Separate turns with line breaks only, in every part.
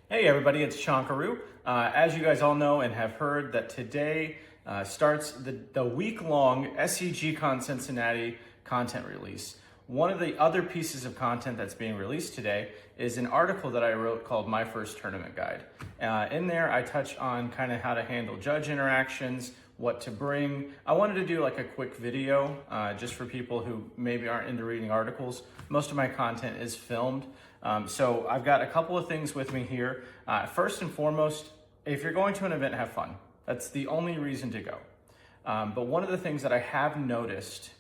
Hey everybody, it's Shankaroo. As you guys all know and have heard, that today starts the week-long SCGCon Cincinnati content release. One of the other pieces of content that's being released today is an article that I wrote called My First Tournament Guide. In there, I touch on kind of how to handle judge interactions, what to bring. I wanted to do like a quick video just for people who maybe aren't into reading articles. Most of my content is filmed. So I've got a couple of things with me here. First and foremost, if you're going to an event, have fun. That's the only reason to go. But one of the things that I have noticed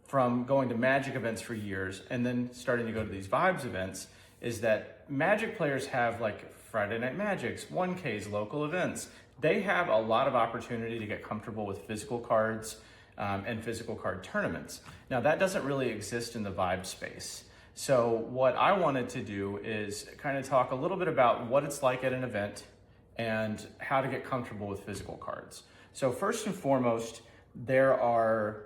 from going to Magic events for years and then starting to go to these Vibes events is that Magic players have like Friday Night Magics, 1Ks, local events. They have a lot of opportunity to get comfortable with physical cards and physical card tournaments. Now that doesn't really exist in the Vibe space. So what I wanted to do is kind of talk a little bit about what it's like at an event and how to get comfortable with physical cards. So first and foremost, there are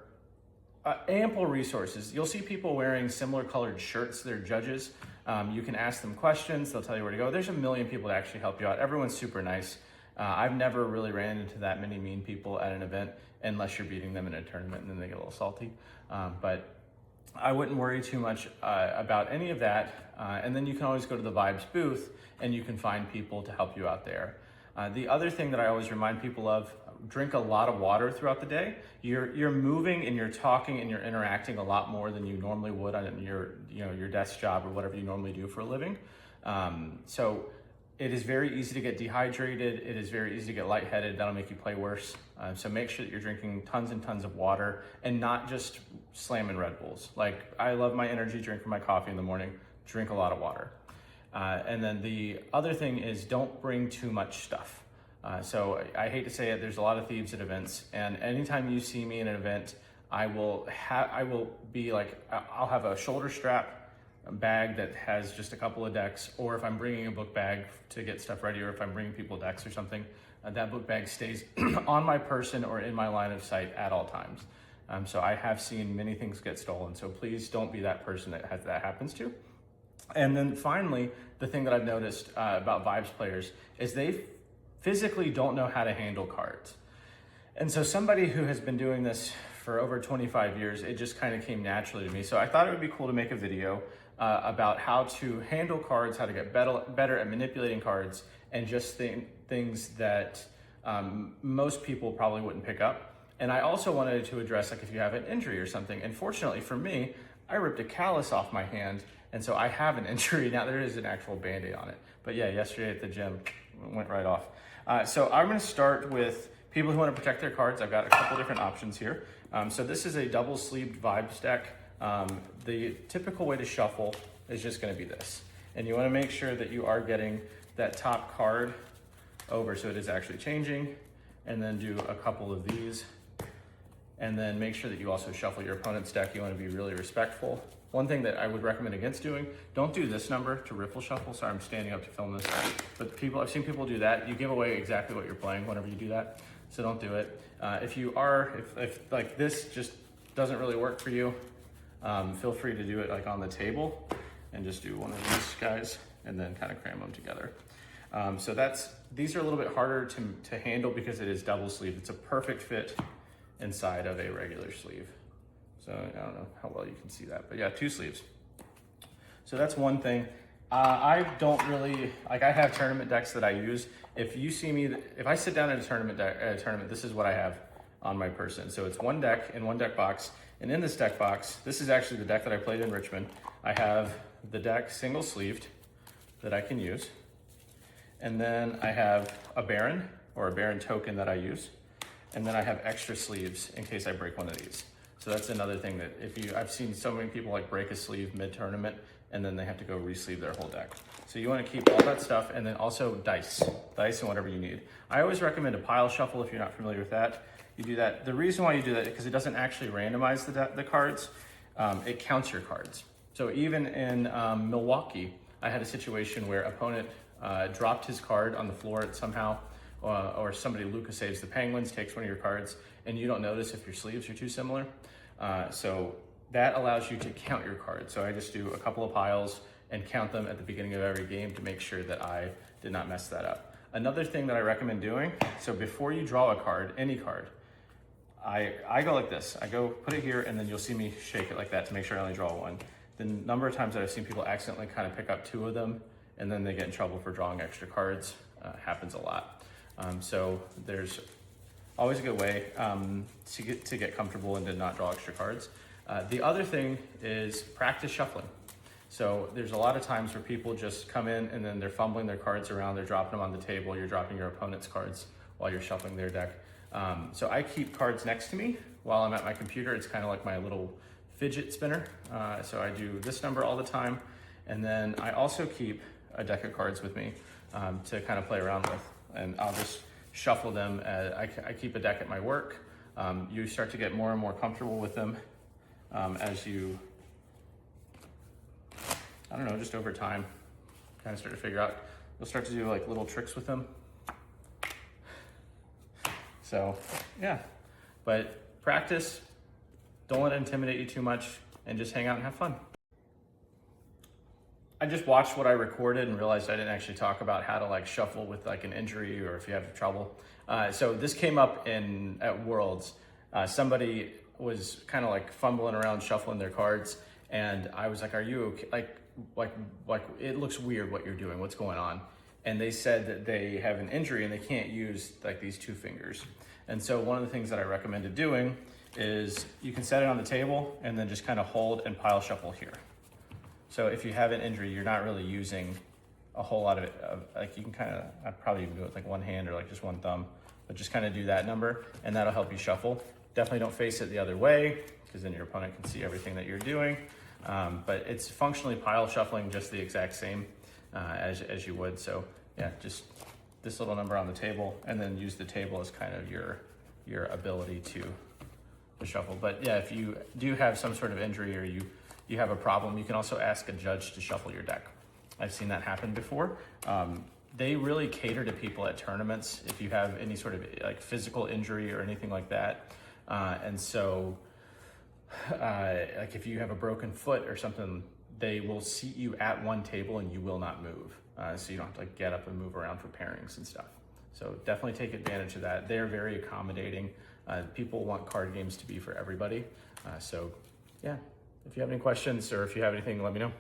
ample resources. You'll see people wearing similar colored shirts, they're judges. You can ask them questions, they'll tell you where to go. There's a million people to actually help you out. Everyone's super nice. I've never really ran into that many mean people at an event unless you're beating them in a tournament and then they get a little salty. But I wouldn't worry too much about any of that. And then you can always go to the Vibes booth and you can find people to help you out there. The other thing that I always remind people of, drink a lot of water throughout the day. You're moving and you're talking and you're interacting a lot more than you normally would on your desk job or whatever you normally do for a living. So it is very easy to get dehydrated. It is very easy to get lightheaded. That'll make you play worse. So make sure that you're drinking tons and tons of water and not just slamming Red Bulls. Like, I love my energy drink for my coffee in the morning. Drink a lot of water. And then the other thing is don't bring too much stuff. So I hate to say it, there's a lot of thieves at events, and anytime you see me in an event, I will be like, I'll have a shoulder strap, a bag that has just a couple of decks, or if I'm bringing a book bag to get stuff ready, or if I'm bringing people decks or something, that book bag stays on my person or in my line of sight at all times. So I have seen many things get stolen, so please don't be that person that happens to. And then finally, the thing that I've noticed about Vibes players is they physically don't know how to handle cards. And so somebody who has been doing this for over 25 years, it just kind of came naturally to me. So I thought it would be cool to make a video about how to handle cards, how to get better at manipulating cards, and just things that most people probably wouldn't pick up. And I also wanted to address, like, if you have an injury or something. And fortunately for me, I ripped a callus off my hand, and so I have an injury. Now there is an actual Band-Aid on it. But yeah, yesterday at the gym, it went right off. So I'm gonna start with people who wanna protect their cards. I've got a couple different options here. So this is a double-sleeved Vibes deck. The typical way to shuffle is just gonna be this. And you wanna make sure that you are getting that top card over so it is actually changing, and then do a couple of these. And then make sure that you also shuffle your opponent's deck. You wanna be really respectful. One thing that I would recommend against doing, don't do this number to riffle shuffle. Sorry, I'm standing up to film this. But I've seen people do that. You give away exactly what you're playing whenever you do that. So don't do it. If like this just doesn't really work for you, feel free to do it like on the table and just do one of these guys and then kind of cram them together. So these are a little bit harder to handle because it is double sleeve. It's a perfect fit inside of a regular sleeve. So I don't know how well you can see that, but yeah, 2 sleeves. So that's one thing. I don't really, like, I have tournament decks that I use. If you see me, if I sit down at a tournament, this is what I have on my person. So it's one deck in one deck box. And in this deck box, this is actually the deck that I played in Richmond. I have the deck single sleeved that I can use. And then I have a Baron or a Baron token that I use. And then I have extra sleeves in case I break one of these. So that's another thing that I've seen so many people like break a sleeve mid-tournament and then they have to go re-sleeve their whole deck. So you want to keep all that stuff, and then also dice and whatever you need. I always recommend a pile shuffle if you're not familiar with that. You do that. The reason why you do that is because it doesn't actually randomize the cards. It counts your cards. So even in Milwaukee, I had a situation where opponent dropped his card on the floor somehow, or somebody Luka saves the Penguins, takes one of your cards, and you don't notice if your sleeves are too similar. So that allows you to count your cards. So I just do a couple of piles, and count them at the beginning of every game to make sure that I did not mess that up. Another thing that I recommend doing, so before you draw a card, any card, I go like this. I go put it here, and then you'll see me shake it like that to make sure I only draw one. The number of times that I've seen people accidentally kind of pick up two of them, and then they get in trouble for drawing extra cards, happens a lot. So there's always a good way to get comfortable and to not draw extra cards. The other thing is practice shuffling. So there's a lot of times where people just come in and then they're fumbling their cards around, they're dropping them on the table, you're dropping your opponent's cards while you're shuffling their deck. So I keep cards next to me while I'm at my computer. It's kind of like my little fidget spinner. So I do this number all the time. And then I also keep a deck of cards with me to kind of play around with. And I'll just shuffle them. I keep a deck at my work. You start to get more and more comfortable with them as you, I don't know, just over time, kind of start to figure out, you'll start to do like little tricks with them. So yeah, but practice, don't let it intimidate you too much, and just hang out and have fun. I just watched what I recorded and realized I didn't actually talk about how to like shuffle with like an injury or if you have trouble. So this came up at Worlds. Somebody was kind of like fumbling around shuffling their cards, and I was like, "Are you okay? Like it looks weird what you're doing. What's going on?" And they said that they have an injury and they can't use like these two fingers. And so one of the things that I recommended doing is you can set it on the table and then just kind of hold and pile shuffle here. So if you have an injury, you're not really using a whole lot of it. Like you can kind of, I'd probably even do it with like one hand or like just one thumb, but just kind of do that number and that'll help you shuffle. Definitely don't face it the other way because then your opponent can see everything that you're doing. But it's functionally pile shuffling just the exact same as you would. So yeah, just this little number on the table and then use the table as kind of your ability to shuffle. But yeah, if you do have some sort of injury or you have a problem, you can also ask a judge to shuffle your deck. I've seen that happen before. They really cater to people at tournaments if you have any sort of like physical injury or anything like that. And so like if you have a broken foot or something, they will seat you at one table and you will not move. So you don't have to like get up and move around for pairings and stuff. So definitely take advantage of that. They're very accommodating. People want card games to be for everybody. So yeah, if you have any questions or if you have anything, let me know.